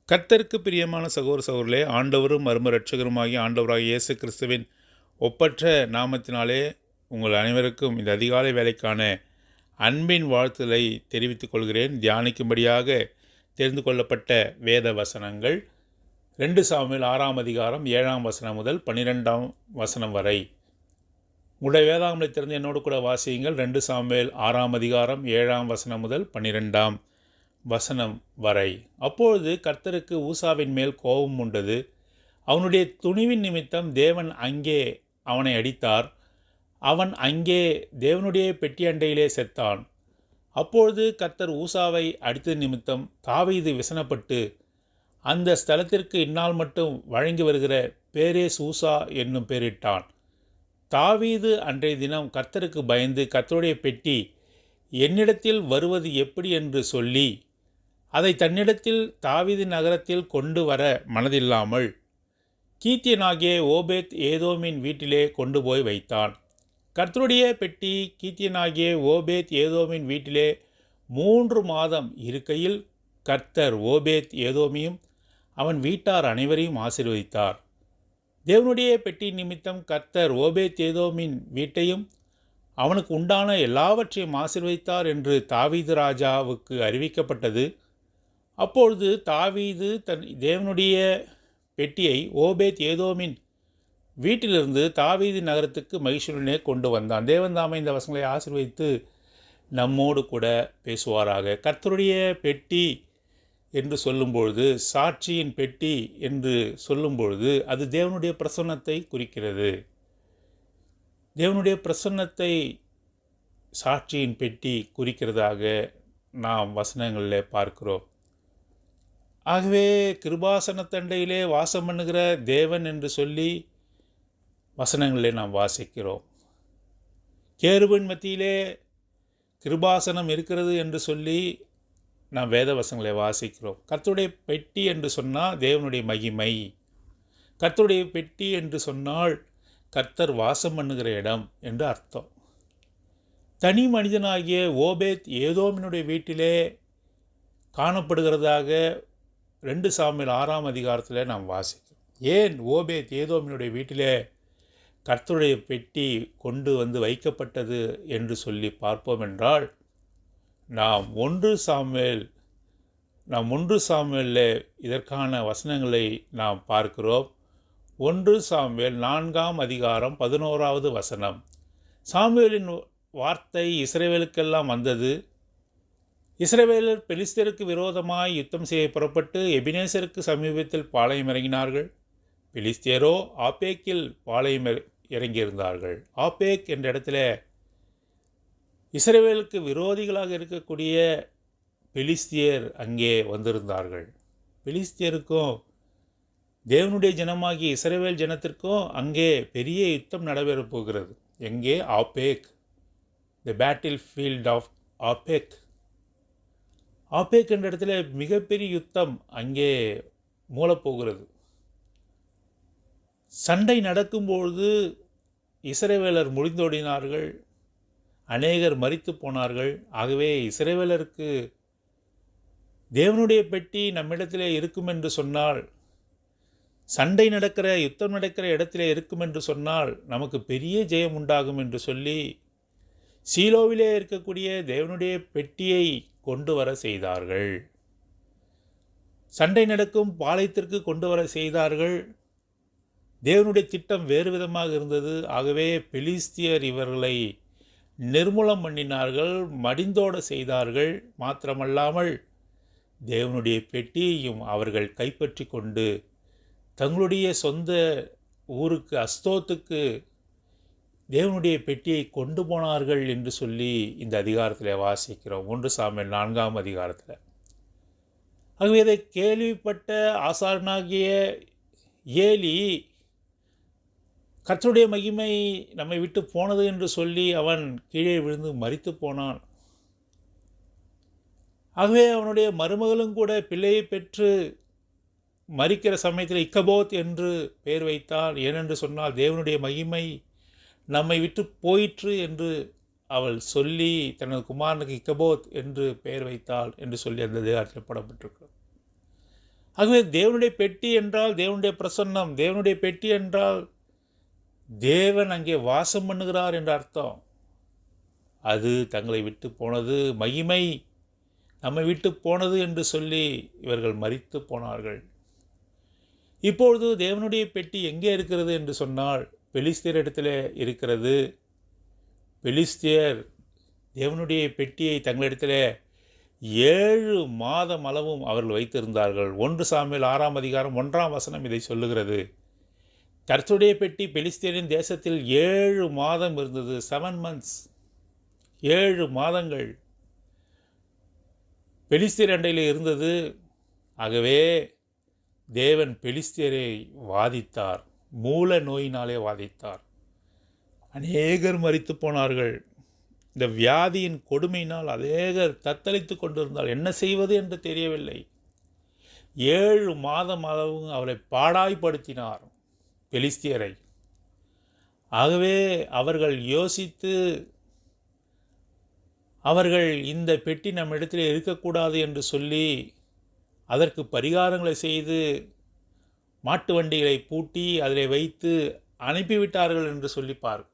கர்த்தருக்கு பிரியமான சகோதர சகோதரர்களே, ஆண்டவரும் மர்ம இரட்சகருமாகிய ஆண்டவராகிய இயேசு கிறிஸ்துவின் ஒப்பற்ற நாமத்தினாலே உங்கள் அனைவருக்கும் இந்த அதிகாலை வேலைக்கான அன்பின் வாழ்த்துதலை தெரிவித்துக் கொள்கிறேன். தியானிக்கும்படியாக தெரிந்து கொள்ளப்பட்ட வேத வசனங்கள் 2 சாமுவேல் 6ஆம் அதிகாரம் 7ஆம் வசனம் முதல் 12ஆம் வசனம் வரை. உங்களுடைய வேதாகமத்தை திறந்து என்னோடு கூட வாசியுங்கள். 2 சாமுவேல் 6ஆம் அதிகாரம் 7ஆம் வசனம் முதல் 12ஆம் வசனம் வரை. அப்பொழுது கர்த்தருக்கு ஊசாவின் மேல் கோபம் உண்டது. அவனுடைய துணிவின் நிமித்தம் தேவன் அங்கே அவனை அடித்தார். அவன் அங்கே தேவனுடைய பெட்டி அண்டையிலே செத்தான். அப்பொழுது கர்த்தர் ஊசாவை அடித்தது நிமித்தம் தாவீது விசனப்பட்டு அந்த ஸ்தலத்திற்கு இந்நாள் மட்டும் வழங்கி வருகிற பேரேஸ் ஊசா என்னும் பெயரிட்டான். தாவீது அன்றைய தினம் கர்த்தருக்கு பயந்து கர்த்தருடைய பெட்டி என்னிடத்தில் வருவது எப்படி என்று சொல்லி அதை தன்னிடத்தில் தாவீது நகரத்தில் கொண்டு வர மனதில்லாமல் கீத்தியனாகிய ஓபேத் ஏதோமின் வீட்டிலே கொண்டு போய் வைத்தான். கர்த்தருடைய பெட்டி கீத்தியனாகிய ஓபேத் ஏதோமின் வீட்டிலே 3 மாதம் இருக்கையில் கர்த்தர் ஓபேத் ஏதோமியும் அவன் வீட்டார் அனைவரையும் ஆசீர்வதித்தார். தேவனுடைய பெட்டி நிமித்தம் கர்த்தர் ஓபேத் ஏதோமின் வீட்டையும் அவனுக்கு உண்டான எல்லாவற்றையும் ஆசீர்வதித்தார் என்று தாவீது ராஜாவுக்கு அறிவிக்கப்பட்டது. அப்பொழுது தாவீது தன் தேவனுடைய பெட்டியை ஓபேத் ஏதோமின் வீட்டிலிருந்து தாவீது நகரத்துக்கு மகிழ்ச்சியுடனே கொண்டு வந்தான். தேவன் தாமே இந்த வசனங்களை ஆசீர்வதித்து நம்மோடு கூட பேசுவாராக. கர்த்தருடைய பெட்டி என்று சொல்லும்பொழுது, சாட்சியின் பெட்டி என்று சொல்லும்பொழுது அது தேவனுடைய பிரசன்னத்தை குறிக்கிறது. தேவனுடைய பிரசன்னத்தை சாட்சியின் பெட்டி குறிக்கிறதாக நாம் வசனங்களில் பார்க்கிறோம். ஆகவே கிருபாசனத்தண்டையிலே வாசம் பண்ணுகிற தேவன் என்று சொல்லி வசனங்களிலே நாம் வாசிக்கிறோம். கேருபின் மத்தியிலே கிருபாசனம் இருக்கிறது என்று சொல்லி நாம் வேத வசனங்களை வாசிக்கிறோம். கர்த்தருடைய பெட்டி என்று சொன்னால் தேவனுடைய மகிமை. கர்த்தருடைய பெட்டி என்று சொன்னால் கர்த்தர் வாசம் பண்ணுகிற இடம் என்று அர்த்தம். தனி மனிதனாகிய ஓபேத் ஏதோமினுடைய வீட்டிலே காணப்படுகிறதாக 2 சாமுவேல் 6ஆம் அதிகாரத்தில் நாம் வாசிக்கிறோம். ஏன் ஓபேத் ஏதோமினுடைய வீட்டிலே கர்த்தருடைய பெட்டி கொண்டு வந்து வைக்கப்பட்டது என்று சொல்லி பார்ப்போம் என்றால், நாம் 1 சாமுவேலில் இதற்கான வசனங்களை நாம் பார்க்கிறோம். 1 சாமுவேல் 4ஆம் அதிகாரம் 11ஆவது வசனம். சாமுவேலின் வார்த்தை இஸ்ரவேலுக்கெல்லாம் வந்தது. இஸ்ரவேலர் பெலிஸ்தருக்கு விரோதமாய் யுத்தம் செய்ய புறப்பட்டு எபினேசருக்கு சமீபத்தில் பாளையம் இறங்கினார்கள். பெலிஸ்தியரோ ஆப்பேக்கில் பாளையம் இறங்கியிருந்தார்கள். ஆப்பேக் என்ற இடத்துல இஸ்ரவேலுக்கு விரோதிகளாக இருக்கக்கூடிய பெலிஸ்தியர் அங்கே வந்திருந்தார்கள். பெலிஸ்தியருக்கும் தேவனுடைய ஜனமாகிய இஸ்ரவேல் ஜனத்திற்கும் அங்கே பெரிய யுத்தம் நடைபெறப் போகிறது. எங்கே? ஆப்பேக், தி பேட்டில் ஃபீல்ட் ஆஃப் ஆப்பேக். ஆப்பேக் என்ற இடத்துல மிகப்பெரிய யுத்தம் அங்கே மூலப்போகிறது. சண்டை நடக்கும்பொழுது இஸ்ரவேலர் முறிந்தோடினார்கள், அநேகர் மரித்து போனார்கள். ஆகவே இஸ்ரவேலருக்கு தேவனுடைய பெட்டி நம்மிடத்திலே இருக்கும் என்று சொன்னால், சண்டை நடக்கிற யுத்தம் நடக்கிற இடத்திலே இருக்கும் என்று சொன்னால் நமக்கு பெரிய ஜெயம் உண்டாகும் என்று சொல்லி சீலோவிலே இருக்கக்கூடிய தேவனுடைய பெட்டியை கொண்டு வர செய்தார்கள். சண்டை நடக்கும் பாளையத்திற்கு கொண்டு வர செய்தார்கள். தேவனுடைய திட்டம் வேறு விதமாக இருந்தது. ஆகவே பெலிஸ்தியர் இவர்களை நிர்மூலம் பண்ணினார்கள், மடிந்தோட செய்தார்கள். மாத்திரமல்லாமல் தேவனுடைய பெட்டியையும் அவர்கள் கைப்பற்றி கொண்டு தங்களுடைய சொந்த ஊருக்கு அஸ்தோத்துக்கு தேவனுடைய பெட்டியை கொண்டு போனார்கள் என்று சொல்லி இந்த அதிகாரத்தில் வாசிக்கிறோம். 1 சாமுவேல் 4ஆம் அதிகாரத்தில். ஆகவே இதை கேள்விப்பட்ட ஆசாரனாகிய ஏலி கர்த்தருடைய மகிமை நம்மை விட்டு போனது என்று சொல்லி அவன் கீழே விழுந்து மரித்து போனான். ஆகவே அவனுடைய மருமகளும் கூட பிள்ளையை பெற்று மரிக்கிற சமயத்தில் இக்கபோத் என்று பெயர் வைத்தாள். ஏனென்று சொன்னால் தேவனுடைய மகிமை நம்மை விட்டு போயிற்று என்று அவள் சொல்லி தனது குமாரனுக்கு இக்கபோத் என்று பெயர் வைத்தாள் என்று சொல்லி அந்த அதிகாரத்தில் போடப்பட்டிருக்கிறது. ஆகவே தேவனுடைய பெட்டி என்றால் தேவனுடைய பிரசன்னம், தேவனுடைய பெட்டி என்றால் தேவன் அங்கே வாசம் பண்ணுகிறார் என்ற அர்த்தம். அது தங்களை விட்டு போனது, மகிமை நம்மை விட்டு போனது என்று சொல்லி இவர்கள் மரித்து போனார்கள். இப்பொழுது தேவனுடைய பெட்டி எங்கே இருக்கிறது என்று சொன்னால் பெலிஸ்தியரிடத்தில் இருக்கிறது. பெலிஸ்தியர் தேவனுடைய பெட்டியை தங்களிடத்தில் 7 மாதம் அளவும் அவர்கள் வைத்திருந்தார்கள். 1 சாமுவேல் 6ஆம் அதிகாரம் 1ஆம் வசனம் இதை சொல்லுகிறது. கர்த்தருடைய பெட்டி பெலிஸ்தியரின் தேசத்தில் 7 மாதம் இருந்தது. 7 months, 7 மாதங்கள் பெலிஸ்தியர் அண்டையில் இருந்தது. ஆகவே தேவன் பெலிஸ்தியரை வாதித்தார், மூல நோயினாலே வாதித்தார். அநேகர் மரித்து போனார்கள். இந்த வியாதியின் கொடுமையினால் அநேகர் தத்தளித்து கொண்டிருந்தால் என்ன செய்வது என்று தெரியவில்லை. 7 மாதம் அளவு அவரை பாடாய்படுத்தினார் பெலிஸ்தியரை. ஆகவே அவர்கள் யோசித்து அவர்கள் இந்த பெட்டி நம்ம இடத்தில் இருக்கக்கூடாது என்று சொல்லி அதற்கு பரிகாரங்களை செய்து மாட்டு வண்டிகளை பூட்டி அதில் வைத்து அனுப்பிவிட்டார்கள் என்று சொல்லி பார்க்கிறோம்.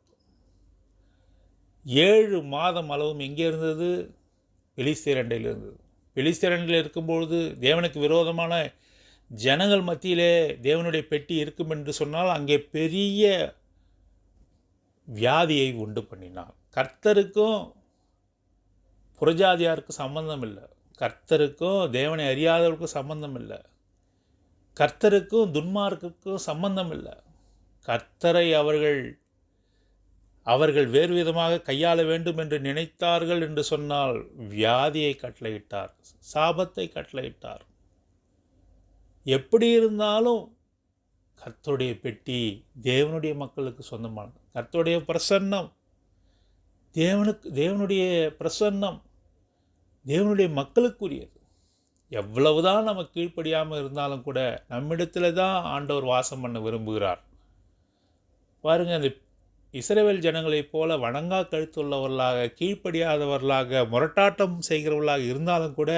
7 மாதம் அளவும் எங்கே இருந்தது? பெலிஸ்தியர் அண்டையில் இருந்தது. பெலிஸ்தியர் அண்டையில் இருக்கும்பொழுது தேவனுக்கு விரோதமான ஜனங்கள் மத்தியிலே தேவனுடைய பெட்டி இருக்கும் என்று சொன்னால் அங்கே பெரிய வியாதியை உண்டு பண்ணினார். கர்த்தருக்கும் புறஜாதியாருக்கும் சம்பந்தம் இல்லை, கர்த்தருக்கும் தேவனை அறியாதவர்களுக்கும் சம்பந்தம் இல்லை, கர்த்தருக்கும் துன்மார்க்குக்கும் சம்பந்தம் இல்லை. கர்த்தரை அவர்கள் வேறு விதமாக கையாள வேண்டும் என்று நினைத்தார்கள் என்று சொன்னால் வியாதியை கட்டளையிட்டார், சாபத்தை கட்டளையிட்டார். எப்படி இருந்தாலும் கர்த்தருடைய பெட்டி தேவனுடைய மக்களுக்கு சொந்தமானது. கர்த்தருடைய பிரசன்னம் தேவனுடைய பிரசன்னம் தேவனுடைய மக்களுக்குரியது. எவ்வளவுதான் நம்ம கீழ்ப்படியாமல் இருந்தாலும் கூட நம்மிடத்தில் தான் ஆண்டவர் வாசம் பண்ண விரும்புகிறார். பாருங்கள், அந்த இஸ்ரவேல் ஜனங்களைப் போல வணங்கா கழுத்துள்ளவர்களாக, கீழ்ப்படியாதவர்களாக, முரட்டாட்டம் செய்கிறவர்களாக இருந்தாலும் கூட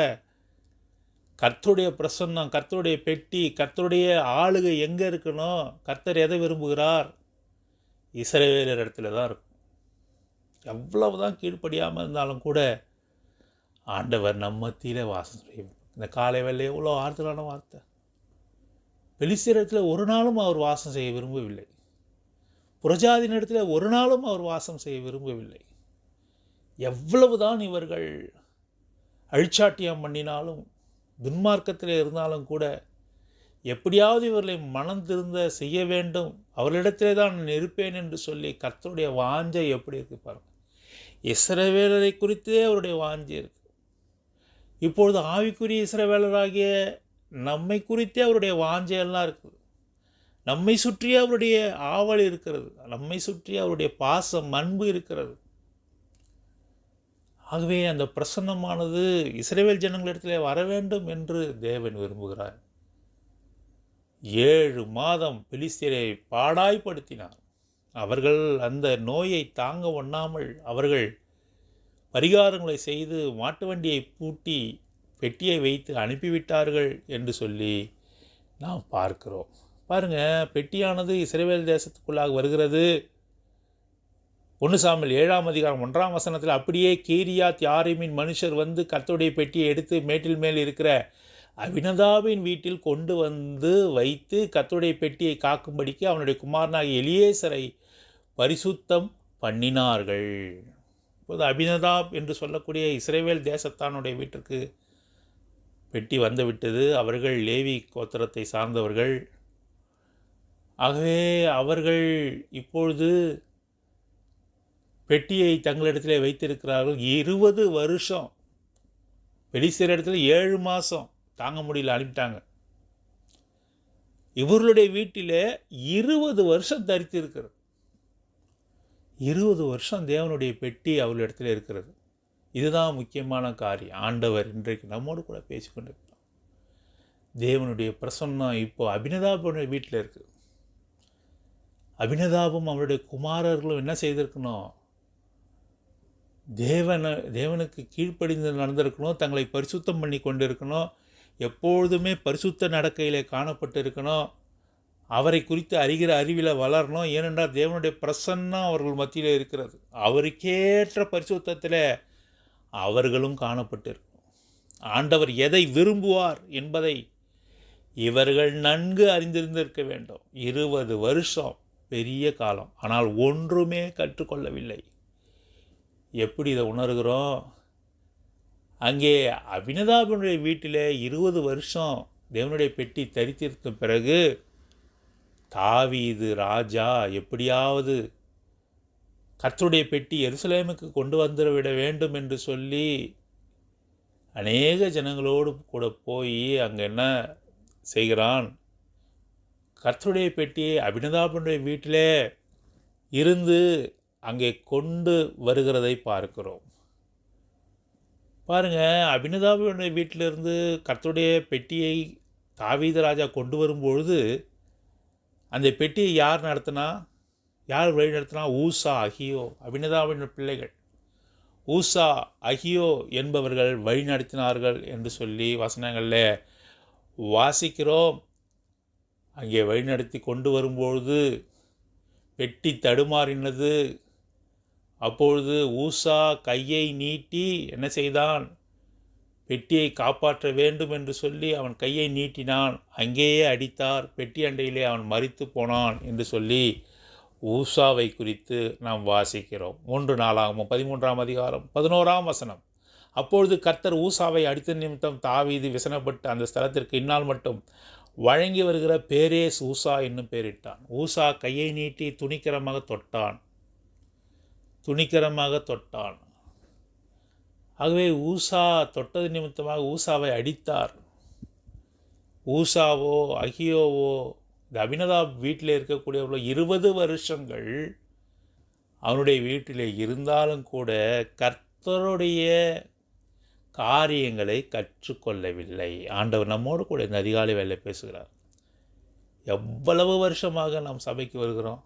கர்த்தருடைய பிரசன்னம், கர்த்தருடைய பெட்டி, கர்த்தருடைய ஆளுகை எங்கே இருக்கணும்? கர்த்தர் எதை விரும்புகிறார்? இஸ்ரவேலர் இடத்துல தான் இருக்கும். எவ்வளவு தான் கீழ்ப்படியாமல் இருந்தாலும் கூட ஆண்டவர் நம்ம மத்தியில் வாசம் செய்யும். இந்த காலை வேலை எவ்வளோ ஆறுதலான வார்த்தை. பெலிஸ்தியரிடத்தில் ஒரு நாளும் அவர் வாசம் செய்ய விரும்பவில்லை. புறஜாதியினிடத்தில் ஒரு நாளும் அவர் வாசம் செய்ய விரும்பவில்லை. எவ்வளவுதான் இவர்கள் அழிச்சாட்டியம் பண்ணினாலும் துன்மார்க்கத்தில் இருந்தாலும் கூட எப்படியாவது இவர்களை மனம் திருந்த செய்ய வேண்டும், அவர்களிடத்திலே தான் நான் இருப்பேன் என்று சொல்லி கர்த்தருடைய வாஞ்சை எப்படி இருக்கு பாருங்கள். இஸ்ரவேலரை குறித்தே அவருடைய வாஞ்சை இருக்கு. இப்பொழுது ஆவிக்குரிய இஸ்ரவேலராகிய நம்மை குறித்தே அவருடைய வாஞ்சையெல்லாம் இருக்குது. நம்மை சுற்றியே அவருடைய ஆவல் இருக்கிறது, நம்மை சுற்றியே அவருடைய பாசம் அன்பு இருக்கிறது. ஆகவே அந்த பிரசன்னமானது இஸ்ரவேல் ஜனங்களிடத்தில் வர வேண்டும் என்று தேவன் விரும்புகிறார். 7 மாதம் பெலிஸ்தியரை பாடாய்படுத்தினார். அவர்கள் அந்த நோயை தாங்க ஒண்ணாமல் அவர்கள் பரிகாரங்களை செய்து மாட்டு வண்டியை பூட்டி பெட்டியை வைத்து அனுப்பிவிட்டார்கள் என்று சொல்லி நாம் பார்க்கிறோம். பாருங்கள், பெட்டியானது இஸ்ரவேல் தேசத்துக்குள்ளாக வருகிறது. 1 சாமுவேல் 7ஆம் அதிகாரம் 1ஆம் வசனத்தில் அப்படியே கீரியாத் யாரீமின் மனுஷர் வந்து கர்த்தருடைய பெட்டியை எடுத்து மேட்டில் மேல் இருக்கிற அபினதாபின் வீட்டில் கொண்டு வந்து வைத்து கர்த்தருடைய பெட்டியை காக்கும்படிக்கு அவனுடைய குமாரனாகிய எலியேசரை பரிசுத்தம் பண்ணினார்கள். இப்போது அபினதாப் என்று சொல்லக்கூடிய இஸ்ரவேல் தேசத்தானுடைய வீட்டிற்கு பெட்டி வந்துவிட்டது. அவர்கள் லேவி கோத்திரத்தை சார்ந்தவர்கள். ஆகவே அவர்கள் இப்பொழுது பெட்டியை தங்களிடத்திலே வைத்திருக்கிறார்கள். 20 வருஷம் பெலிஸ்தியர் இடத்துல 7 மாதம் தாங்க முடியல, அனுப்பிட்டாங்க. இவர்களுடைய வீட்டில் 20 வருஷம் தரித்து இருக்கிறது. 20 வருஷம் தேவனுடைய பெட்டி அவர்களிடத்தில் இருக்கிறது. இதுதான் முக்கியமான காரியம். ஆண்டவர் இன்றைக்கு நம்மோடு கூட பேசிக்கொண்டிருக்கிறோம். தேவனுடைய பிரசன்னம் இப்போ அபினதாபுடைய வீட்டில் இருக்குது. அபினதாபும் அவருடைய குமாரர்களும் என்ன செய்திருக்கணும்? தேவனுக்கு கீழ்ப்படிந்து நடந்திருக்கணும், தங்களை பரிசுத்தம் பண்ணி கொண்டிருக்கணும், எப்பொழுதுமே பரிசுத்த நடக்கையிலே காணப்பட்டு இருக்கணும். அவரை குறித்து அறிகிற அறிவில் வளரணும். ஏனென்றால் தேவனுடைய பிரசன்னம் அவர்கள் மத்தியில் இருக்கிறது. அவருக்கேற்ற பரிசுத்தத்தில் அவர்களும் காணப்பட்டு இருக்கணும். ஆண்டவர் எதை விரும்புவார் என்பதை இவர்கள் நன்கு அறிந்திருந்திருக்க வேண்டும். 20 வருஷம் பெரிய காலம். ஆனால் ஒன்றுமே கற்றுக்கொள்ளவில்லை. எப்படி இதை உணர்கிறோம்? அங்கே அபினதாபினுடைய வீட்டில் 20 வருஷம் தேவனுடைய பெட்டி தரித்திருந்த பிறகு தாவீது ராஜா எப்படியாவது கர்த்தருடைய பெட்டி எருசலேமுக்கு கொண்டு வந்துவிட வேண்டும் என்று சொல்லி அநேக ஜனங்களோடு கூட போய் அங்கே என்ன செய்கிறான்? கர்த்தருடைய பெட்டியை அபினதாபினுடைய வீட்டிலே இருந்து அங்கே கொண்டு வருகிறதை பார்க்கிறோம். பாருங்கள், அபினதாபினுடைய வீட்டிலிருந்து கர்த்தருடைய பெட்டியை தாவீது ராஜா கொண்டு வரும்பொழுது அந்த பெட்டியை யார் நடத்தினா? யார் வழி நடத்தினா? ஊசா, அகியோ, அபினதாபின் பிள்ளைகள் ஊசா, அகியோ என்பவர்கள் வழி நடத்தினார்கள் என்று சொல்லி வசனங்களில் வாசிக்கிறோம். அங்கே வழிநடத்தி கொண்டு வரும்பொழுது பெட்டி தடுமாறினது. அப்பொழுது ஊசா கையை நீட்டி என்ன செய்தான்? பெட்டியை காப்பாற்ற வேண்டும் என்று சொல்லி அவன் கையை நீட்டினான். அங்கேயே அடித்தார். பெட்டி அண்டையிலே அவன் மரித்து போனான் என்று சொல்லி ஊசாவை குறித்து நாம் வாசிக்கிறோம். 1 நாளாகமம் 13ஆம் அதிகாரம் 11ஆம் வசனம். அப்பொழுது கர்த்தர் ஊசாவை அடித்த நிமித்தம் தாவீது விசனப்பட்டு அந்த ஸ்தலத்திற்கு இந்நாள் மட்டும் வழங்கி வருகிற பேரேஸ் ஊசா என்னும் பெயரிட்டான். ஊசா கையை நீட்டி துணிகரமாக தொட்டான். ஆகவே ஊசா தொட்டது நிமித்தமாக ஊசாவை அடித்தார். ஊசாவோ அகியோவோ இந்த அபினதாப் வீட்டில் இருக்கக்கூடியவர்களோ 20 வருஷங்கள் அவனுடைய வீட்டில் இருந்தாலும் கூட கர்த்தருடைய காரியங்களை கற்றுக்கொள்ளவில்லை. ஆண்டவர் நம்மோடு கூட இந்த அதிகாலை வேலை பேசுகிறார். எவ்வளவு வருஷமாக நாம் சபைக்கு வருகிறோம்?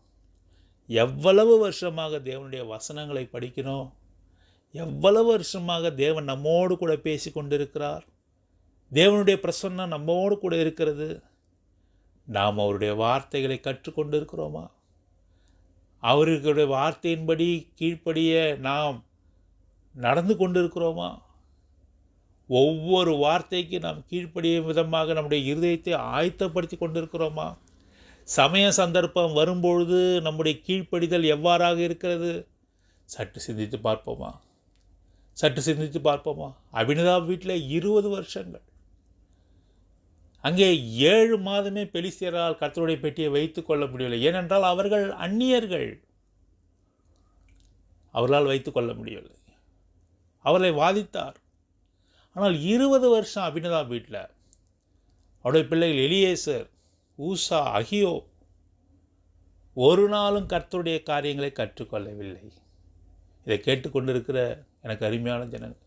எவ்வளவு வருஷமாக தேவனுடைய வசனங்களை படிக்கிறோம்? எவ்வளவு வருஷமாக தேவன் நம்மோடு கூட பேசி கொண்டிருக்கிறார்? தேவனுடைய பிரசன்னம் நம்மோடு கூட இருக்கிறது. நாம் அவருடைய வார்த்தைகளை கற்றுக்கொண்டு இருக்கிறோமா? அவர்களுடைய வார்த்தையின்படி கீழ்ப்படிய நாம் நடந்து கொண்டிருக்கிறோமா? ஒவ்வொரு வார்த்தைக்கு நாம் கீழ்ப்படியும் விதமாக நம்முடைய இருதயத்தை ஆயத்தப்படுத்தி கொண்டிருக்கிறோமா? சமய சந்தர்ப்பம் வரும்பொழுது நம்முடைய கீழ்ப்படிதல் எவ்வாறாக இருக்கிறது? சற்று சிந்தித்து பார்ப்போமா? அபினதாப் வீட்டில் 20 வருஷங்கள், அங்கே 7 மாதமே பெலிஸ்தியரால் கர்த்தருடைய பெட்டியை வைத்துக் கொள்ள முடியவில்லை. ஏனென்றால் அவர்கள் அந்நியர்கள். அவர்களால் வைத்துக் கொள்ள முடியவில்லை. அவர்களை வாதித்தார். ஆனால் 20 வருஷம் அபினதாப் வீட்டில் அவருடைய பிள்ளைகள் எலியேசர், ஊசா, அகியோ ஒரு நாளும் கர்த்தருடைய காரியங்களை கற்றுக்கொள்ளவில்லை. இதை கேட்டுக்கொண்டிருக்கிற எனக்கு அருமையான ஜனங்கள்,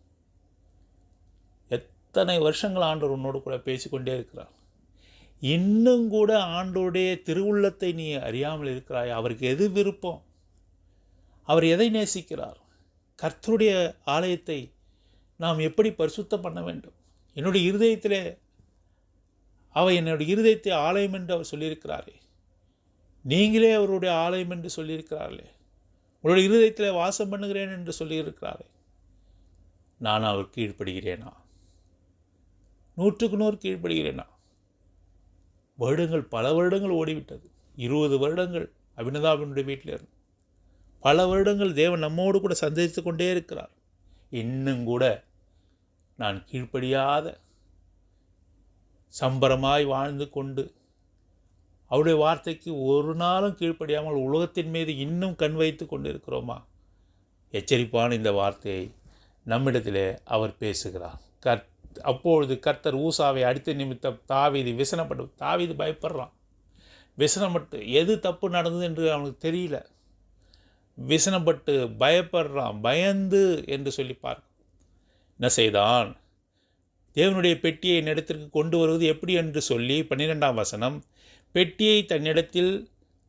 எத்தனை வருஷங்கள் ஆண்டவர் உன்னோடு கூட பேசிக்கொண்டே இருக்கிறார். இன்னும் கூட ஆண்டவருடைய திருவுள்ளத்தை நீ அறியாமல் இருக்கிறாய். அவருக்கு எது விருப்பம்? அவர் எதை நேசிக்கிறார்? கர்த்தருடைய ஆலயத்தை நாம் எப்படி பரிசுத்தம் பண்ண வேண்டும்? என்னுடைய இருதயத்திலே என்னுடைய இருதயத்தை ஆலயம் என்று அவர் சொல்லியிருக்கிறாரே. நீங்களே அவருடைய ஆலயம் என்று சொல்லியிருக்கிறார்களே. உங்களுடைய இருதயத்தில் வாசம் பண்ணுகிறேன் என்று சொல்லியிருக்கிறாரே. நான் அவர் கீழ்ப்படுகிறேனா? 100க்கு 100 கீழ்ப்படுகிறேனா? வருடங்கள், பல வருடங்கள் ஓடிவிட்டது. 20 வருடங்கள் அபினதாபினுடைய வீட்டில் இருந்து பல வருடங்கள் தேவன் நம்மோடு கூட சந்தித்து கொண்டே இருக்கிறார். இன்னும் கூட நான் கீழ்ப்படியாத சம்பரமாய் வாழ்ந்து கொண்டு அவருடைய வார்த்தைக்கு ஒரு நாளும் கீழ்ப்படியாமல் உலகத்தின் மீது இன்னும் கண் வைத்து கொண்டு இருக்கிறோமா? எச்சரிப்பான இந்த வார்த்தையை நம்மிடத்திலே அவர் பேசுகிறார். அப்பொழுது கர்த்தர் ஊசாவை அடித்த நிமித்தம் தாவீது தாவீது பயப்படுறான். விசனப்பட்டு எது தப்பு நடந்தது என்று அவனுக்கு தெரியல. விசனப்பட்டு பயப்படுறான். பயந்து என்று சொல்லி பார்க்க என்ன செய்தான்? தேவனுடைய பெட்டியை என்னிடத்திற்கு கொண்டு வருவது எப்படி என்று சொல்லி 12ஆம் வசனம், பெட்டியை தன்னிடத்தில்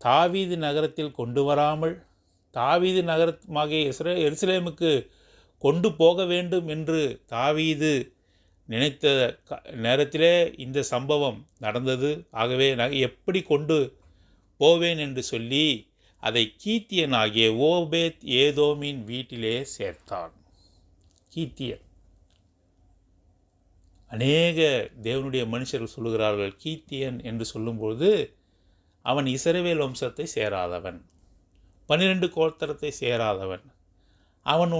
தாவீது நகரத்தில் கொண்டு வராமல் தாவீது நகரமாகிய எருசலேமுக்கு கொண்டு போக வேண்டும் என்று தாவீது நினைத்த நேரத்திலே இந்த சம்பவம் நடந்தது. ஆகவே நான் எப்படி கொண்டு போவேன் என்று சொல்லி அதை கீத்தியனாகிய ஓபேத் ஏதோமின் வீட்டிலே சேர்த்தான். கீத்தியன். அநேக தேவனுடைய மனுஷர்கள் சொல்லுகிறார்கள், கீத்தியன் என்று சொல்லும்போது அவன் இஸ்ரவேல் வம்சத்தை சேராதவன், 12 கோத்திரத்தை சேராதவன், அவன்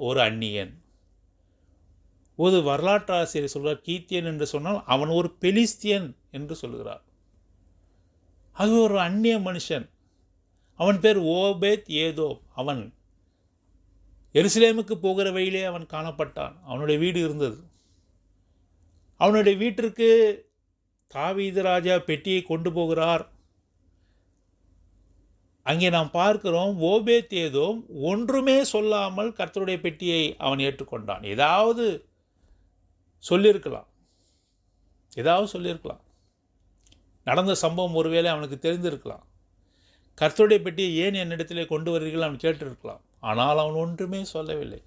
ஒரு அந்நியன். ஒரு வரலாற்று ஆசிரியர் சொல்கிறார், கீத்தியன் என்று சொன்னால் அவன் ஒரு பெலிஸ்தியன் என்று சொல்கிறார். அது ஒரு அந்நிய மனுஷன். அவன் பேர் ஓபேத் ஏதோம். அவன் எருசலேமுக்கு போகிற வழியிலே அவன் காணப்பட்டான். அவனுடைய வீடு இருந்தது. அவனுடைய வீட்டிற்கு தாவீது ராஜா பெட்டியை கொண்டு போகிறார். அங்கே நாம் பார்க்கிறோம், ஓபேத் ஏதோம் ஒன்றுமே சொல்லாமல் கர்த்தருடைய பெட்டியை அவன் ஏற்றுக்கொண்டான். ஏதாவது சொல்லியிருக்கலாம். நடந்த சம்பவம் ஒருவேளை அவனுக்கு தெரிந்திருக்கலாம். கர்த்தருடைய பெட்டியை ஏன் என்னிடத்திலே கொண்டு வருகிறீர்கள் அவன் கேட்டிருக்கலாம். ஆனால் அவன் ஒன்றுமே சொல்லவில்லை.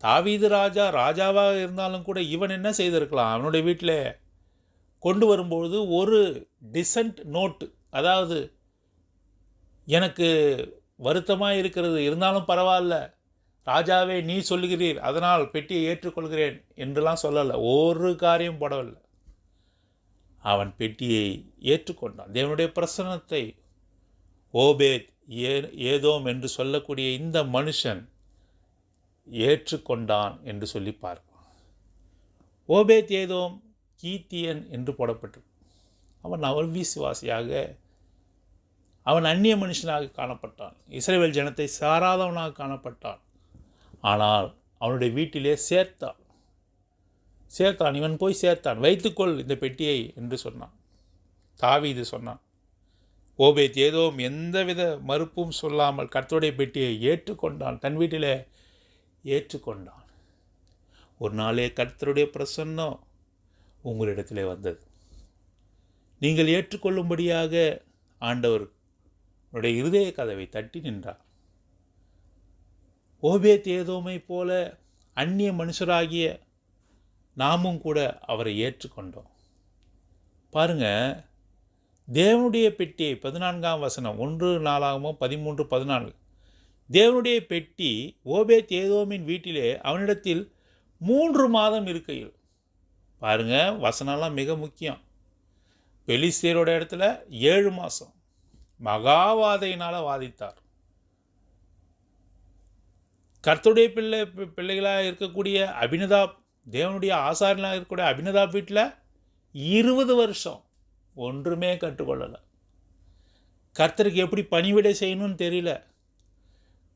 தாவீது ராஜாவாக இருந்தாலும் கூட இவன் என்ன செய்திருக்கலாம், அவனுடைய வீட்டில் கொண்டு வரும்பொழுது ஒரு டிசன்ட் நோட்டு, அதாவது எனக்கு வருத்தமாக இருக்கிறது, இருந்தாலும் பரவாயில்ல, ராஜாவே நீ சொல்லுகிறீர், அதனால் பெட்டியை ஏற்றுக்கொள்கிறேன் என்றெல்லாம் சொல்லலை. ஒரு காரியம் போடவில்லை. அவன் பெட்டியை ஏற்றுக்கொண்டான். தேவனுடைய பிரசன்னத்தை ஓபேத் ஏதோம் என்று சொல்லக்கூடிய இந்த மனுஷன் ஏற்றுக்கொண்டான் என்று சொல்லி பார்க்கிறோம். ஓபேத் ஏதோம் கீத்தியன் என்று போடப்பட்டு அவன் அவிசுவாசியாக, அவன் அந்நிய மனுஷனாக காணப்பட்டான். இஸ்ரவேல் ஜனத்தை சாராதவனாக காணப்பட்டான். ஆனால் அவனுடைய வீட்டிலே சேர்த்தான். இவன் போய் சேர்த்தான். வைத்துக்கொள் இந்த பெட்டியை என்று சொன்னான். தாவீது சொன்னான். ஓபேத் ஏதோம் எந்தவித மறுப்பும் சொல்லாமல் கர்த்தருடைய பெட்டியை ஏற்றுக்கொண்டான். தன் வீட்டிலே ஏற்றுக்கொண்டான். ஒரு நாளே கர்த்தருடைய பிரசன்னம் உங்களிடத்திலே வந்தது. நீங்கள் ஏற்றுக்கொள்ளும்படியாக ஆண்டவர் உன்னுடைய இருதய கதவை தட்டி நின்றார். ஓபேத் ஏதோமை போல அந்நிய மனுஷராகிய நாமும் கூட அவரை ஏற்றுக்கொண்டோம். பாருங்க, தேவனுடைய பெட்டியை 14ஆம் வசனம் 1 13 14 தேவனுடைய பெட்டி ஓபேத் ஏதோமின் வீட்டிலே அவனிடத்தில் 3 மாதம் இருக்கையில். பாருங்க, வசனம்லாம் மிக முக்கியம். பெலிஸ்தியரோட இடத்துல 7 மாதம் மகாவாதையினால் வாதித்தார். கர்த்தருடைய பிள்ளைகளாக இருக்கக்கூடிய அபினதாப், தேவனுடைய ஆசாரியனாக இருக்கக்கூடிய அபினதாப் வீட்டில் 20 வருஷம் ஒன்றுமே கற்றுக்கொள்ளலை. கர்த்தருக்கு எப்படி பணிவிடை செய்யணும்னு தெரியல.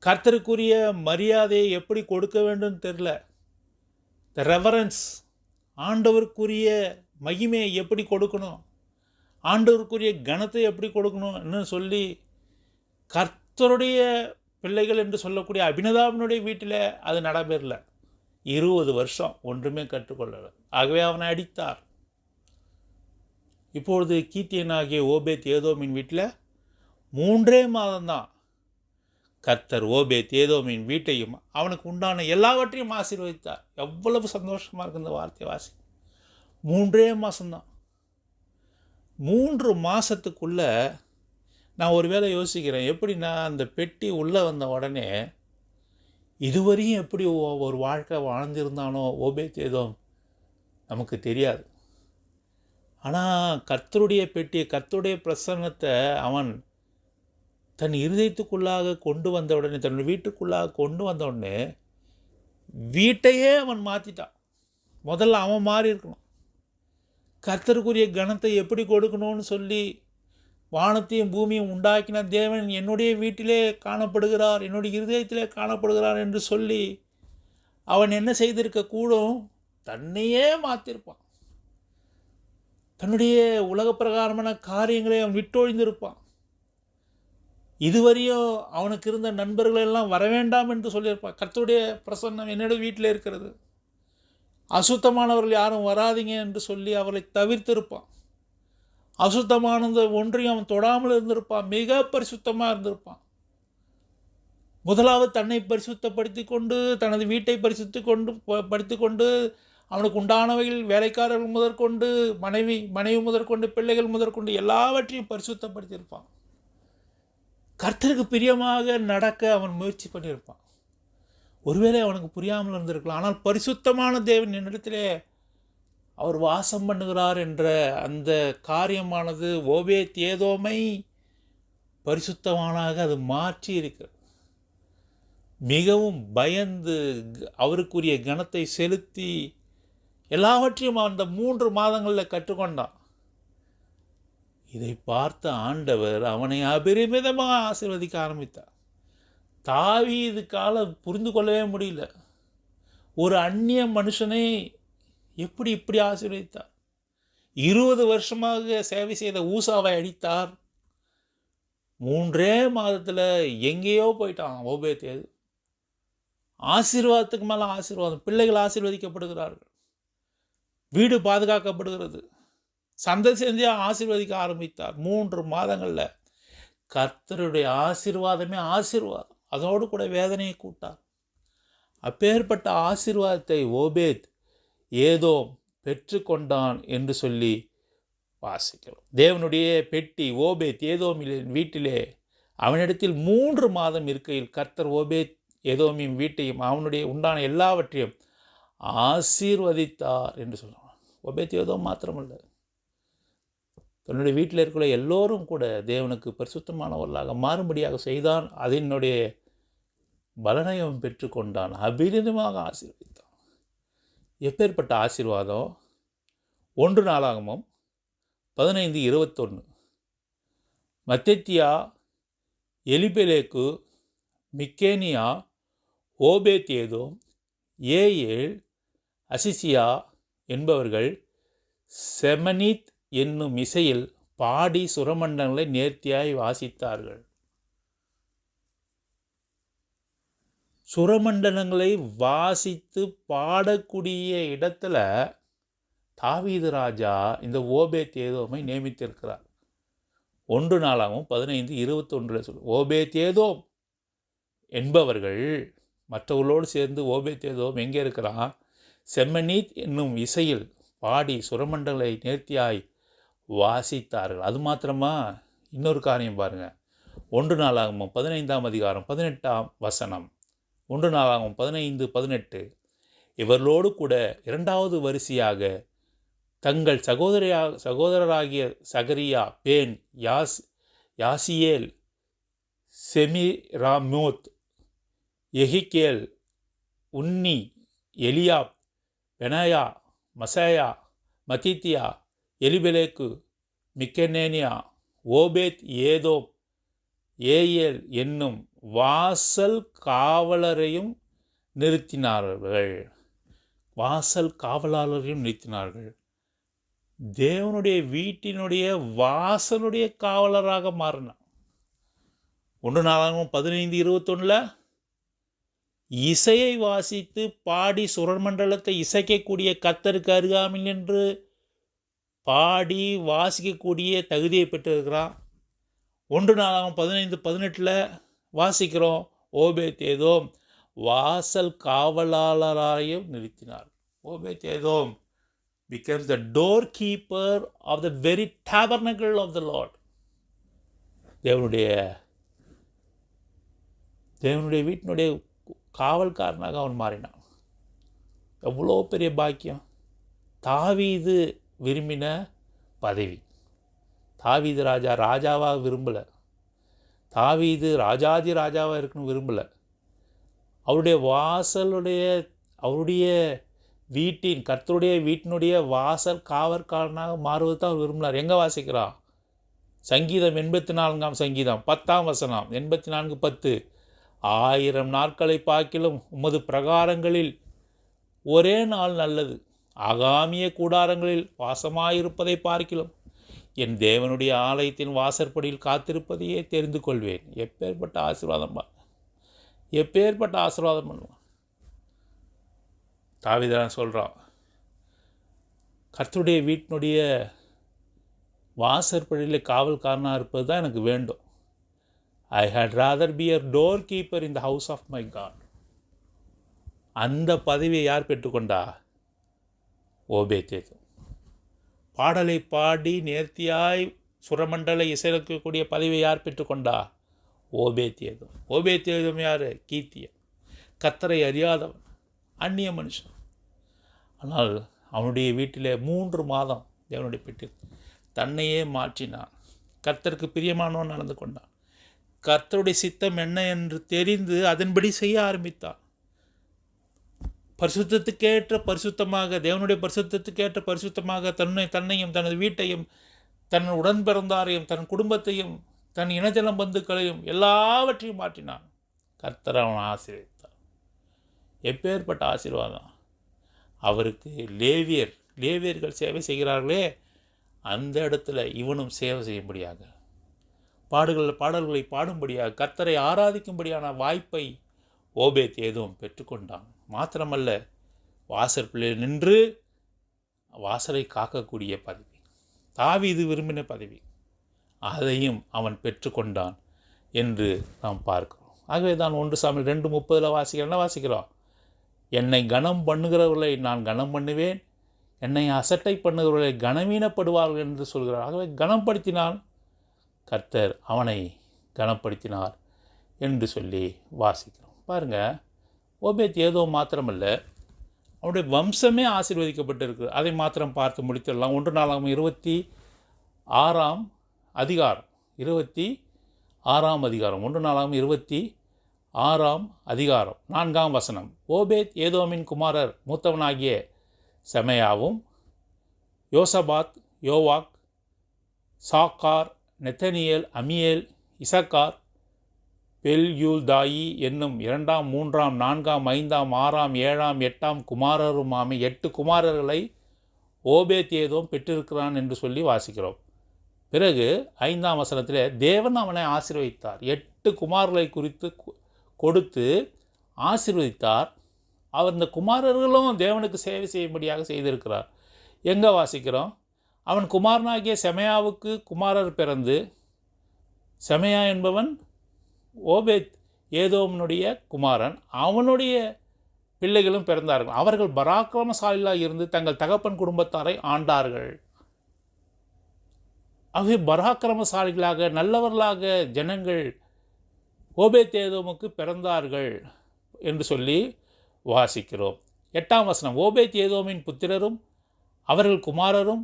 கர்த்தருக்குரிய மரியாதையை எப்படி கொடுக்க வேண்டும் தெரியல. த ரெவரன்ஸ், ஆண்டவருக்குரிய மகிமையை எப்படி கொடுக்கணும், ஆண்டவருக்குரிய கனத்தை எப்படி கொடுக்கணும்னு சொல்லி கர்த்தருடைய பிள்ளைகள் என்று சொல்லக்கூடிய அபினதாபினுடைய வீட்டில் அது நடைபெறல. 20 வருஷம் ஒன்றுமே கற்றுக்கொள்ளலை. ஆகவே அவனை அடித்தார். இப்பொழுது கீத்தியனாகிய ஓபேத் ஏதோமின் வீட்டில் 3 மாதம்தான் கர்த்தர் ஓபேத் ஏதோமின் வீட்டையும் அவனுக்கு உண்டான எல்லாவற்றையும் ஆசீர்வதித்தார். எவ்வளவு சந்தோஷமாக இருக்கு இந்த வார்த்தை வாசி. 3 மாதம்தான். 3 மாதத்துக்குள்ளே நான் ஒரு வேளை யோசிக்கிறேன், எப்படி நான் அந்த பெட்டி உள்ளே வந்த உடனே இதுவரையும் எப்படி ஒரு வாழ்க்கை வாழ்ந்திருந்தானோ ஓபேத் ஏதோம் நமக்கு தெரியாது. ஆனால் கர்த்தருடைய பெட்டியை, கர்த்தருடைய பிரசன்னத்தை அவன் தன் இருதயத்துக்குள்ளாக கொண்டு வந்த உடனே, தன்னுடைய வீட்டுக்குள்ளாக கொண்டு வந்த உடனே வீட்டையே அவன் மாற்றிட்டான். முதல்ல அவன் மாறி இருக்கணும். கர்த்தருக்குரிய கனத்தை எப்படி கொடுக்கணும்னு சொல்லி வானத்தையும் பூமியும் உண்டாக்கின தேவன் என்னுடைய வீட்டிலே காணப்படுகிறார், என்னுடைய இருதயத்திலே காணப்படுகிறார் என்று சொல்லி அவன் என்ன செய்திருக்க கூடும், தன்னையே மாற்றிருப்பான். தன்னுடைய உலக பிரகாரமான காரியங்களை அவன் விட்டொழிந்திருப்பான். இதுவரையும் அவனுக்கு இருந்த நண்பர்கள் எல்லாம் வரவேண்டாம் என்று சொல்லியிருப்பான். கர்த்தருடைய பிரசன்னம் என்னோட வீட்டில் இருக்கிறது, அசுத்தமானவர்கள் யாரும் வராதிங்க என்று சொல்லி அவரை தவிர்த்திருப்பான். அசுத்தமானது ஒன்றையும் அவன் தொடாமல் இருந்திருப்பான். மிக பரிசுத்தமாக இருந்திருப்பான். முதலாவது தன்னை பரிசுத்தப்படுத்தி கொண்டு, தனது வீட்டை பரிசுத்தி கொண்டு படுத்தி கொண்டு, அவனுக்கு உண்டானவைகள் வேலைக்காரர்கள் முதற்கொண்டு மனைவி முதற்கொண்டு பிள்ளைகள் முதற்கொண்டு எல்லாவற்றையும் பரிசுத்தப்படுத்தியிருப்பான். கர்த்தருக்கு பிரியமாக நடக்க அவன் முயற்சி பண்ணியிருப்பான். ஒருவேளை அவனுக்கு புரியாமல் இருந்திருக்கலாம். ஆனால் பரிசுத்தமான தேவன் என்னிடத்திலே அவர் வாசம் பண்ணுகிறார் என்ற அந்த காரியமானது ஓபேத் ஏதோமை பரிசுத்தமானாக அது மாற்றி இருக்கிறது. மிகவும் பயந்து அவருக்குரிய கனத்தை செலுத்தி எல்லாவற்றையும் அந்த 3 மாதங்களில் கற்றுக்கொண்டான். இதை பார்த்த ஆண்டவர் அவனை அபரிமிதமாக ஆசீர்வதிக்க ஆரம்பித்தார். தாவீது காலம் புரிந்து கொள்ளவே முடியல. ஒரு அந்நிய மனுஷனை இப்படி ஆசீர்வதித்தார். 20 வருஷமாக சேவை செய்த ஊசாவை அடித்தார். 3 மாதத்தில் எங்கேயோ போயிட்டான் ஓபேத். ஆசீர்வாதத்துக்கு மேலே ஆசீர்வாதம். பிள்ளைகள் ஆசீர்வதிக்கப்படுகிறார்கள், வீடு பாதுகாக்கப்படுகிறது, சந்தை செஞ்சு ஆசீர்வதிக்க ஆரம்பித்தார். 3 மாதங்களில் கர்த்தருடைய ஆசீர்வாதமே ஆசீர்வாதம், அதோடு கூட வேதனையை கூட்டார். அப்பேற்பட்ட ஆசீர்வாதத்தை ஓபேத் ஏதோம் பெற்றுக்கொண்டான் என்று சொல்லி வாசிக்கிறோம். தேவனுடைய பெட்டி ஓபேத் ஏதோமின் வீட்டிலே அவனிடத்தில் 3 மாதம் இருக்கையில் கர்த்தர் ஓபேத் ஏதோமின் வீட்டையும் அவனுடைய உண்டான எல்லாவற்றையும் ஆசீர்வதித்தார் என்று சொல்லுவான். ஓபேத் ஏதோம் மாத்திரமல்ல, தன்னுடைய வீட்டில் இருக்கிற எல்லோரும் கூட தேவனுக்கு பரிசுத்தமானவர்களாக மாறும்படியாக செய்தான். அதனுடைய பலனையும் பெற்றுக்கொண்டான், அபிரிதமாக ஆசீர்வதித்தான். எப்பேற்பட்ட ஆசீர்வாதம்! 1 நாளாகமம் 15:21. மத்தத்தியா, எலிபெலேக்கு, மிக்கேனியா, ஓபேத் ஏதோம், ஏயேல், அசிசியா என்பவர்கள் செமனீத் என்னும் இசையில் பாடி சுரமண்டலங்களை நேர்த்தியாய் வாசித்தார்கள். சுரமண்டலங்களை வாசித்து பாடக்கூடிய இடத்துல தாவீது ராஜா இந்த ஓபேத் ஏதோமை நியமித்திருக்கிறார். 1 நாளாகவும் 15:21 சொல்லு. ஓபேத் ஏதோம் என்பவர்கள் மற்றவர்களோடு சேர்ந்து ஓபேத் ஏதோம் எங்கே இருக்கிறான்? செம்மனீத் என்னும் இசையில் பாடி சுரமண்டலை நேர்த்தியாய் வாசித்தார்கள். அது மாத்திரமா? இன்னொரு காரியம் பாருங்கள். 1 நாளாகமம் 15ஆம் அதிகாரம் 18ஆம் வசனம். 1 நாளாகமம் 15:18. இவர்களோடு கூட 2வது வரிசையாக தங்கள் சகோதரராகிய சகரியா, பேன், யாசியேல், செமிராமோத், எகிக்கேல், உன்னி, எலியாப், பெனாயா, மசேயா, மத்தித்தியா, எலிபெலேக்கு, மிக்கனேனியா, ஓபேத் ஏதோம், ஏயேல் என்னும் வாசல் காவலரையும் நிறுத்தினார்கள். வாசல் காவலாளரையும் நிறுத்தினார்கள். தேவனுடைய வீட்டினுடைய வாசலுடைய காவலராக மாறினான். 1 நாளாகமம் 15:21 இசையை வாசித்து பாடி சுரமண்டலத்தை இசைக்கக்கூடிய கர்த்தருக்கு அருகாமையில் என்று பாடி வாசிக்கக்கூடிய தகுதியை பெற்றிருக்கிறான். 1 நாளாகமம் 15:18 வாசிக்கிறோம், ஓபேத் ஏதோம் வாசல் காவலாளராயும் நிறுத்தினார். Obed Edom becomes the doorkeeper of the very tabernacle of the Lord. தேவனுடைய வீட்டினுடைய காவல்காரனாக அவன் மாறினான். எவ்வளோ பெரிய பாக்கியம்! தாவீது விரும்பின பதவி. தாவீது ராஜாவாக விரும்பலை. தாவீது ராஜாதி ராஜாவாக இருக்கணும் விரும்பலை. அவருடைய அவருடைய வீட்டின் கர்த்தருடைய வீட்டினுடைய வாசல் காவற்காரனாக மாறுவது தான் அவர் விரும்பினார். எங்கே வாசிக்கிறான்? சங்கீதம் 84ஆம் சங்கீதம் 10ஆம் வசனம். 84:10. 1000 நாட்களை பார்க்கிலும் உமது பிரகாரங்களில் ஒரே நாள் நல்லது. ஆகாமிய கூடாரங்களில் வாசமாயிருப்பதை பார்க்கிலும் என் தேவனுடைய ஆலயத்தின் வாசற்படியில் காத்திருப்பதையே தெரிந்து கொள்வேன். எப்பேற்பட்ட ஆசீர்வாதம்! எப்பேற்பட்ட ஆசீர்வாதம் பண்ணுவான். தாவீதான் சொல்கிறான், கர்த்தருடைய வீட்டினுடைய வாசற்படியில் காவல்காரனாக இருப்பது தான் எனக்கு வேண்டும். I had rather be a doorkeeper in the house of my God. அந்த பதவியை யார் பெற்றுக்கொண்டா? ஓபேத்-ஏதோம். பாடலை பாடி நேர்த்தியாய் சுரமண்டலை இசைக்கக்கூடிய பதவியை யார் பெற்றுக்கொண்டா? ஓபேத்-ஏதோம். ஓபேத்-ஏதோம் யார்? கீத்தியன், கர்த்தரை அறியாதவன், அந்நிய மனுஷன். ஆனால் அவனுடைய வீட்டில் 3 மாதம் தேவனுடைய பெற்று தன்னையே மாற்றினான். கர்த்தருக்கு பிரியமானவன் நடந்து கொண்டான். கர்த்தருடைய சித்தம் என்ன என்று தெரிந்து அதன்படி செய்ய ஆரம்பித்தான். பரிசுத்தத்துக்கேற்ற பரிசுத்தமாக, தேவனுடைய பரிசுத்தத்துக்கேற்ற பரிசுத்தமாக தன்னையும் தனது வீட்டையும் தன் உடன் பிறந்தாரையும் தன் குடும்பத்தையும் தன் இனஜன பந்துக்களையும் எல்லாவற்றையும் மாற்றினான். கர்த்தர் அவனை ஆசீர்வதித்தார். எப்பேற்பட்ட ஆசீர்வாதம்! அவருக்கு லேவியர்கள் சேவை செய்கிறார்களே, அந்த இடத்துல இவனும் சேவை செய்யும்படியாக, பாடல்களை பாடும்படியாக, கர்த்தரை ஆராதிக்கும்படியான வாய்ப்பை ஓபேத்-ஏதோம் பெற்றுக்கொண்டான். மாத்திரமல்ல, வாசற்பிள்ளையில் நின்று வாசலை காக்கக்கூடிய பதவி, தாவீது விரும்பின பதவி, அதையும் அவன் பெற்றுக்கொண்டான் என்று நாம் பார்க்கிறோம். ஆகவே தான் 1 சாமுவேல் 2:30 என்ன வாசிக்கிறோம்? என்னை கனம் பண்ணுகிறவர்களை நான் கனம் பண்ணுவேன், என்னை அசட்டை பண்ணுகிறவர்களை கனவீனப்படுவார்கள் என்று சொல்கிறார். ஆகவே கனப்படுத்தினான் கர்த்தர், அவனை கனப்படுத்தினார் என்று சொல்லி வாசிக்கிறோம். பாருங்கள், ஓபேத்-ஏதோம் மாத்திரமல்ல, அவனுடைய வம்சமே ஆசீர்வதிக்கப்பட்டிருக்கு. அதை மாத்திரம் பார்த்து முடித்திடலாம். 1 நாளாகமம் 26 அதிகாரம் 1 நாளாகமம் 26 அதிகாரம் 4 வசனம். ஓபேத்-ஏதோமின் குமாரர் மூத்தவனாகிய செமையாவும், யோசபாத், யோவாக், சாக்கார், நெத்தனியேல், அமியேல், இசக்கார், பெல்யூல்தாயி என்னும் 2ஆம் 3ஆம் 4ஆம் 5ஆம் 6ஆம் 7ஆம் 8ஆம் குமாரருமாமே 8 குமாரர்களை ஓபேத்-ஏதோம் பெற்றிருக்கிறான் என்று சொல்லி வாசிக்கிறோம். பிறகு 5ஆம் வசனத்தில் தேவன் அவனை ஆசீர்வதித்தார். 8 குமாரர்களை குறித்து கொடுத்து ஆசீர்வதித்தார். அவர் இந்த குமாரர்களும் தேவனுக்கு சேவை செய்யும்படியாக செய்திருக்கிறார். எங்கே வாசிக்கிறோம்? அவன் குமாரனாகிய செமையாவுக்கு குமாரர் பிறந்து, செமையா என்பவன் ஓபேத்-ஏதோமினுடைய குமாரன், அவனுடைய பிள்ளைகளும் பிறந்தார்கள். அவர்கள் பராக்கிரமசாலிகளாக இருந்து தங்கள் தகப்பன் குடும்பத்தாரை ஆண்டார்கள். ஆகவே பராக்கிரமசாலிகளாக நல்லவர்களாக ஜனங்கள் ஓபேத்-ஏதோமுக்கு பிறந்தார்கள் என்று சொல்லி வாசிக்கிறோம். 8ஆம் வசனம். ஓபேத்-ஏதோமின் புத்திரரும் அவர்கள் குமாரரும்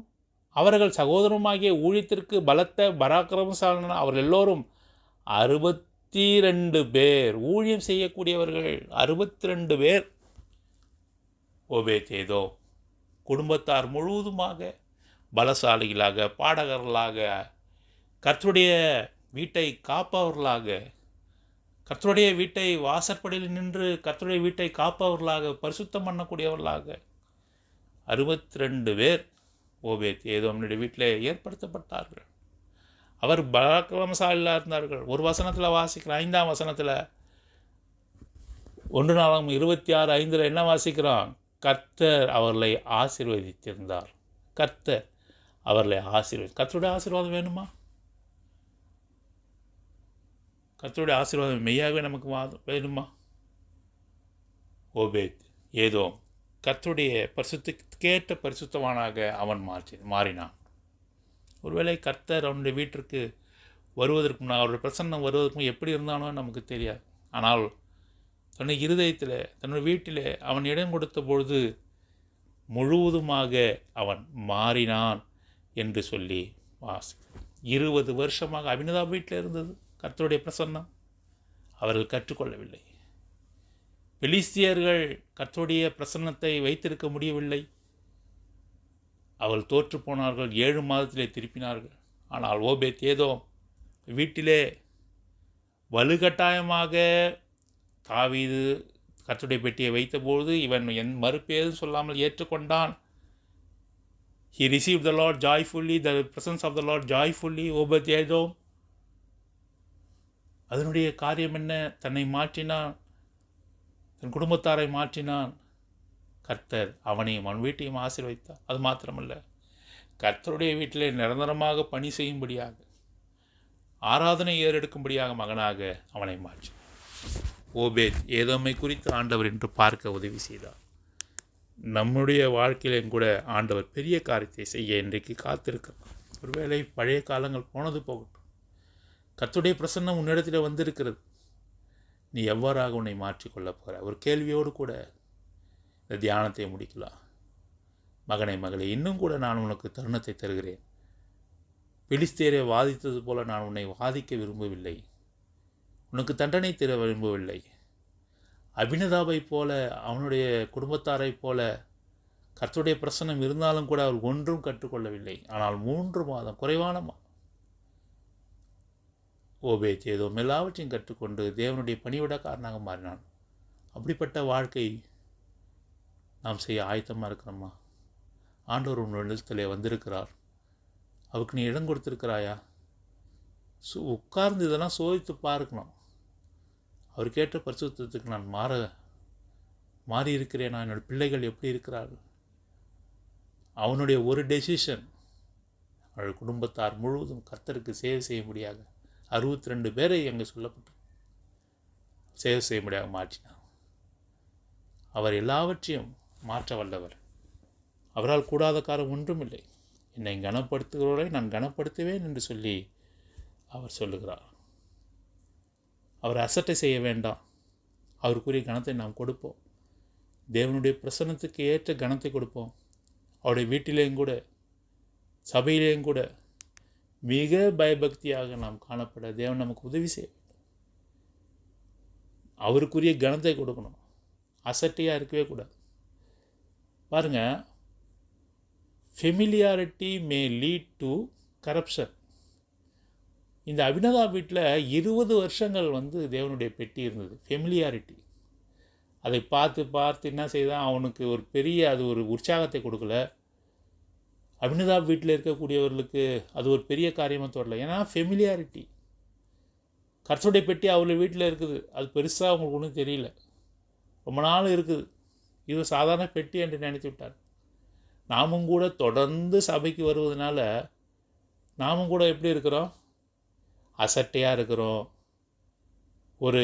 அவர்கள் சகோதரருமாகிய ஊழியத்திற்கு பலத்த பராக்கிரமசாலியான அவர்கள் எல்லோரும் 62 பேர். ஊழியம் செய்யக்கூடியவர்கள் 62 பேர். ஓபேத்-ஏதோம் குடும்பத்தார் முழுவதுமாக பலசாலிகளாக, பாடகர்களாக, கர்த்தருடைய வீட்டை காப்பவர்களாக, கர்த்தருடைய வீட்டை வாசற்படியில் நின்று கர்த்தருடைய வீட்டை காப்பவர்களாக, பரிசுத்தம் பண்ணக்கூடியவர்களாக 62 பேர் ஓபேத்-ஏதோமுடைய வீட்டில் ஏற்படுத்தப்பட்டார்கள். அவர் பராக்கிரமசாலியாக இருந்தார்கள். ஒரு வசனத்தில் வாசிக்கிறோம், 5ஆம் வசனத்தில் 1 நாளாகமம் 26:5 என்ன வாசிக்கிறோம்? கர்த்தர் அவர்களை ஆசீர்வதித்திருந்தார். கர்த்தர் அவர்களை கர்த்தருடைய ஆசீர்வாதம் வேணுமா? கர்த்தருடைய ஆசீர்வாதம் மெய்யாகவே நமக்கு வேணுமா? ஓபேத்-ஏதோம் கர்த்தருடைய பரிசுத்தத்துக்கேற்ற பரிசுத்தவானாக அவன் மாறினான். ஒருவேளை கர்த்தர் அவனுடைய வீட்டிற்கு வருவதற்கு முன்னால், அவருடைய பிரசன்னம் வருவதற்கு எப்படி இருந்தானோ நமக்கு தெரியாது. ஆனால் தன்னுடைய இருதயத்தில், தன்னுடைய வீட்டில் அவன் இடம் கொடுத்த பொழுது முழுவதுமாக அவன் மாறினான் என்று சொல்லி 20 வருஷமாக அபினதா வீட்டில் இருந்தது கர்த்தருடைய பிரசன்னம். அவர்கள் கற்றுக்கொள்ளவில்லை. பெலிஸ்தியர்கள் கர்த்தருடைய பிரசன்னத்தை வைத்திருக்க முடியவில்லை. அவள் தோற்று போனார்கள். 7 மாதத்திலே திருப்பினார்கள். ஆனால் ஓபேத்-ஏதோம் வீட்டிலே வலுக்கட்டாயமாக தாவீது கர்த்தருடைய பெட்டியை வைத்தபோது இவன் மறுப்பேதும் சொல்லாமல் ஏற்றுக்கொண்டான். He received the Lord joyfully, the presence of the Lord joyfully. ஓபேத்-ஏதோம் அதனுடைய காரியம் என்ன? தன்னை மாற்றினான், தன் குடும்பத்தாரை மாற்றினான். கர்த்தர் அவனையும் அவன் வீட்டையும் ஆசீர்வதித்தார். அது மாத்திரமல்ல, கர்த்தருடைய வீட்டிலே நிரந்தரமாக பணி செய்யும்படியாக, ஆராதனை ஏறெடுக்கும்படியாக மகனாக அவனை மாற்றி ஓபேத்-ஏதோமை குறித்து ஆண்டவர் என்று பார்க்க உதவி செய்தார். நம்முடைய வாழ்க்கையிலும் கூட ஆண்டவர் பெரிய காரியத்தை செய்ய இன்றைக்கு காத்திருக்கிறார். ஒருவேளை பழைய காலங்கள் போனது போகட்டும், கர்த்தருடைய பிரசன்னம் உன்னிடத்தில் வந்திருக்கிறது. நீ எவ்வாறாக உன்னை மாற்றிக்கொள்ள போகிற ஒரு கேள்வியோடு கூட இந்த தியானத்தை முடிக்கலாம். மகனே மகளே, இன்னும் கூட நான் உனக்கு தருணத்தை தருகிறேன். பெலிஸ்தேரை வாதித்தது போல நான் உன்னை வாதிக்க விரும்பவில்லை. உனக்கு தண்டனை தர விரும்பவில்லை. அபினதாபை போல, அவனுடைய குடும்பத்தாரை போல கர்த்தருடைய பிரசன்னம் இருந்தாலும் கூட அவர் ஒன்றும் கற்றுக்கொள்ளவில்லை. ஆனால் 3 மாதம் குறைவான ஓபேத் ஏதோம் எல்லாவற்றையும் கற்றுக்கொண்டு தேவனுடைய பணிவிடக்காரனாக மாறினான். அப்படிப்பட்ட வாழ்க்கை நாம் செய்ய ஆயத்தமாக இருக்கிறோமா? ஆண்டவர் உன்னிடத்திலே வந்திருக்கிறார். அவருக்கு நீ இடம் கொடுத்துருக்கிறாயா? உட்கார்ந்து இதெல்லாம் சோதித்து பார்க்கணும். அவர் கேட்ட பரிசுத்தத்துக்கு நான் மாறி இருக்கிறேனா? என்னோடய பிள்ளைகள் எப்படி இருக்கிறார்கள்? அவனுடைய ஒரு டெசிஷன் அவருடைய குடும்பத்தார் முழுவதும் கர்த்தருக்கு சேவை செய்ய முடியாது. 62 பேரை அங்கே சொல்லப்பட்டு சேவை செய்ய முடியாது மாற்றினார். அவர் எல்லாவற்றையும் மாற்ற வல்லவர். அவரால் கூடாத காரம் ஒன்றுமில்லை. என்னை கனப்படுத்துகிறவரை நான் கனப்படுத்துவேன் என்று சொல்லி அவர் சொல்லுகிறார். அவர் அசட்டை செய்ய வேண்டாம். அவருக்குரிய கனத்தை நாம் கொடுப்போம். தேவனுடைய பிரசன்னத்துக்கு ஏற்ற கனத்தை கொடுப்போம். அவருடைய வீட்டிலேயும் கூட சபையிலேயும் கூட மிக பயபக்தியாக நாம் காணப்பட தேவன் நமக்கு உதவி செய்ய வேண்டும். அவருக்குரிய கனத்தை கொடுக்கணும். அசட்டையாக இருக்கவே கூடாது. பாருங்கள், familiarity May lead to corruption. இந்த அபினதா வீட்டில் 20 வருஷங்கள் தேவனுடைய பெட்டி இருந்தது. ஃபெமிலியாரிட்டி அதை பார்த்து என்ன செய்தான், அவனுக்கு ஒரு பெரிய அது ஒரு உற்சாகத்தை கொடுக்கல. அபினதா வீட்டில் இருக்கக்கூடியவர்களுக்கு அது ஒரு பெரிய காரியமாக தோறல. ஏன்னா ஃபெமிலியாரிட்டி, கர்த்தருடைய பெட்டி அவளை வீட்டில் இருக்குது, அது பெருசாக அவங்களுக்கு ஒன்றும் தெரியல. ரொம்ப நாள் இருக்குது, இது சாதாரண பெட்டி என்று நினைத்து விட்டார். நாமும் கூட தொடர்ந்து சபைக்கு வருவதனால நாமும் கூட எப்படி இருக்கிறோம்? அசட்டையாக இருக்கிறோம், ஒரு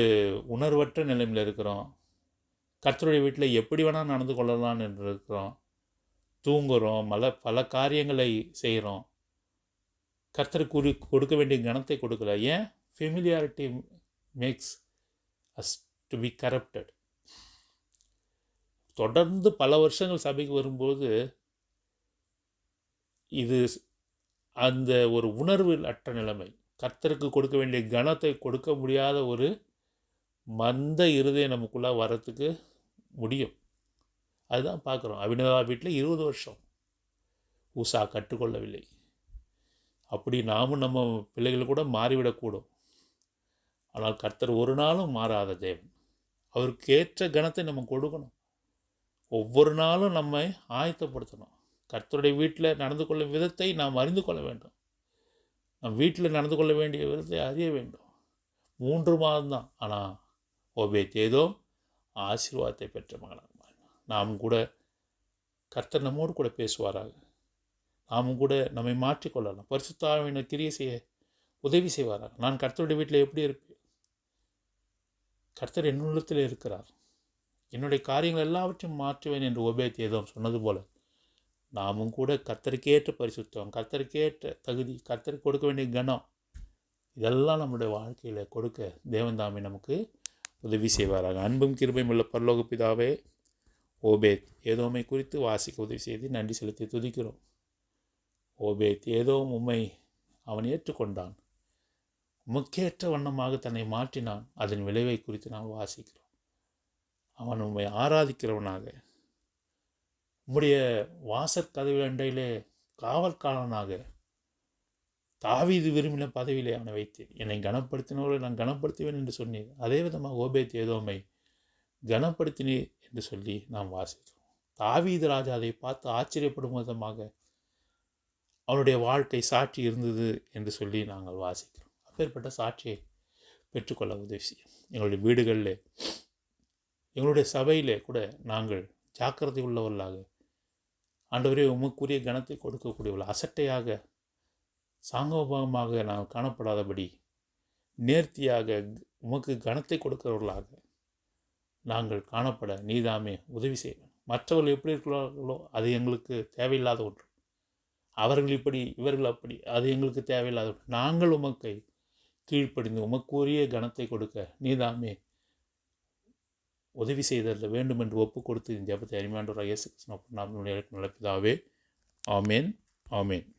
உணர்வற்ற நிலைமையில் இருக்கிறோம். கர்த்தருடைய வீட்டில் எப்படி வேணால் நடந்து கொள்ளலாம் என்று இருக்கிறோம். தூங்குகிறோம், பல காரியங்களை செய்கிறோம். கர்த்தருக்கு கொடுக்க வேண்டிய கனத்தை கொடுக்கல. ஏன்? Familiarity makes us to be corrupted. தொடர்ந்து பல வருஷங்கள் சபைக்கு வரும்போது இது அந்த ஒரு உணர்வில் அற்ற நிலைமை, கர்த்தருக்கு கொடுக்க வேண்டிய கனத்தை கொடுக்க முடியாத ஒரு மந்த இருதயம் நமக்குள்ளே வரத்துக்கு முடியும். அதுதான் பார்க்குறோம். அபினதா வீட்டில் 20 வருஷம் ஊசா கற்றுக்கொள்ளவில்லை. அப்படி நாமும் நம்ம பிள்ளைகள் கூட மாறிவிடக்கூடும். ஆனால் கர்த்தர் ஒரு நாளும் மாறாத தேவன். அவருக்கு ஏற்ற கனத்தை நம்ம கொடுக்கணும். ஒவ்வொரு நாளும் நம்மை ஆயத்தப்படுத்தணும். கர்த்தருடைய வீட்டில் நடந்து கொள்ளும் விதத்தை நாம் அறிந்து கொள்ள வேண்டும். நம் வீட்டில் நடந்து கொள்ள வேண்டிய விதத்தை அறிய வேண்டும். 3 மாதம்தான். ஆனால் ஓபேத் ஏதோம் ஆசீர்வாதத்தை பெற்ற மகனாக நாம் கூட கர்த்தர் நம்மோடு கூட பேசுவாராக. நாமும் கூட நம்மை மாற்றிக்கொள்ளலாம். பரிசுத்த ஆவியினர் கிரியை செய்ய உதவி செய்வாராக. நான் கர்த்தருடைய வீட்டில் எப்படி இருப்பேன்? கர்த்தர் என்னுள்ளத்தில் இருக்கிறார். என்னுடைய காரியங்கள் எல்லாவற்றையும் மாற்றுவேன் என்று ஓபேத் ஏதோம் சொன்னது போல நாமும் கூட கர்த்தருக்கேற்ற பரிசுத்தம், கர்த்தருக்கேற்ற தகுதி, கர்த்தருக்கு கொடுக்க வேண்டிய கனம், இதெல்லாம் நம்முடைய வாழ்க்கையில் கொடுக்க தேவன் தாமே நமக்கு உதவி செய்வாராக. அன்பும் கிருபையும் உள்ள பரலோக பிதாவே, ஓபேத் ஏதோமை குறித்து வாசிக்க உதவி செய்து நன்றி செலுத்தி துதிக்கிறோம். ஓபேத் ஏதோம் உம்மை அவன் ஏற்றுக்கொண்டான், உமக்கேற்ற வண்ணமாக தன்னை மாற்றினான். அதன் விளைவை குறித்து நாம் வாசிக்கிறோம். அவன் உம்மை ஆராதிக்கிறவனாக, உம்முடைய வாசற்கதவு அண்டையிலே காவல்காரனாக, தாவீது விரும்பின பதவியிலே அவனை வைத்தேன். என்னை கனப்படுத்தினவர்களை நான் கனப்படுத்துவேன் என்று சொன்னேன். அதே விதமாக ஓபேத் ஏதோமை கனப்படுத்தினீர் என்று சொல்லி நாம் வாசிக்கிறோம். தாவீது ராஜா அதை பார்த்து ஆச்சரியப்படும் விதமாக அவனுடைய வாழ்க்கை சாட்சி இருந்தது என்று சொல்லி நாங்கள் வாசிக்கிறோம். அப்பேற்பட்ட சாட்சியை பெற்றுக்கொள்ள உதவி செய்யும். எங்களுடைய வீடுகளில், எங்களுடைய சபையிலே கூட நாங்கள் ஜாக்கிரதை உள்ளவர்களாக, ஆண்டவரே உமக்குரிய கனத்தை கொடுக்கக்கூடியவர்கள், அசட்டையாக சாங்கோபமாக நாம் காணப்படாதபடி நேர்த்தியாக உமக்கு கனத்தை கொடுக்கிறவர்களாக நாங்கள் காணப்பட நீதாமே உதவி செய்ய வேண்டும். மற்றவர்கள் எப்படி இருக்கிறார்களோ அது எங்களுக்கு தேவையில்லாத ஒன்று. அவர்கள் இப்படி இவர்கள் அப்படி, அது எங்களுக்கு தேவையில்லாத ஒன்று. நாங்கள் உமக்கு கீழ்ப்படிந்து உமக்குரிய கனத்தை கொடுக்க நீதாமே உதவி செய்தல் வேண்டும் என்று ஒப்பு கொடுத்து இந்த ஜெபத்தை அருமையாண்டவராகிய இயேசு கிறிஸ்துவின் நாமத்தில் நல்ல பிதாவே. ஆமேன். ஆமேன்.